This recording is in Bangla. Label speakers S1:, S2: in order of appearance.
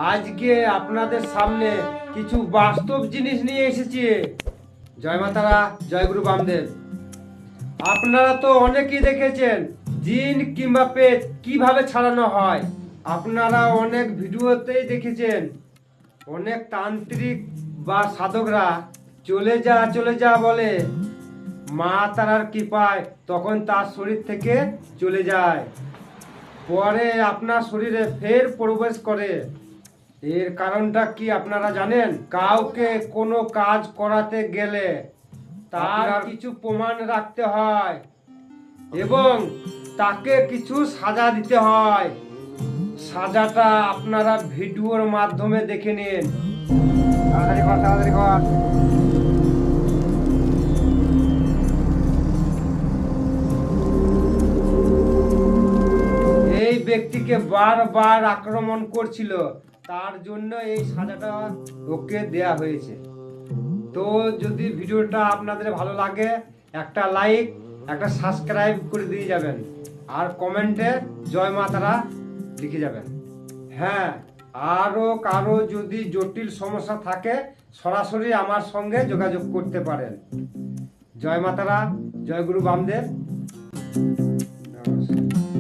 S1: আজকে আপনাদের সামনে কিছু বাস্তব জিনিস নিয়ে এসেছি। জয় মাতারা, জয় গুরু বামদেব। আপনারা তো অনেকেই দেখেছেন জিন কিংবা পেট কিভাবে ছাড়ানো হয়। আপনারা অনেক ভিডিওতেই দেখেছেন অনেক তান্ত্রিক বা সাধকরা চলে যা বলে, মা তারার কৃপায় তখন তার শরীর থেকে চলে যায়, পরে আপনার শরীরে ফের প্রবেশ করে। এর কারণটা কি আপনারা জানেন? কাউকে কোনো কাজ করাতে গেলে তার কিছু প্রমাণ রাখতে হয় এবং তাকে কিছু সাজা দিতে হয়। সাজাটা আপনারা ভিডিওর মাধ্যমে দেখে নিন। তাড়াতাড়ি কর। এই ব্যক্তিকে বারবার আক্রমণ করছিল, তার জন্য এই সাজাটা ওকে দেয়া হয়েছে। তো যদি ভিডিওটা আপনাদের ভালো লাগে একটা লাইক, একটা সাবস্ক্রাইব করে দিয়ে যাবেন, আর কমেন্টে জয় মা তারা লিখে যাবেন। হ্যাঁ, আরও কারো যদি জটিল সমস্যা থাকে সরাসরি আমার সঙ্গে যোগাযোগ করতে পারেন। জয় মা তারা, জয় গুরু বামদেব। নমস্কার।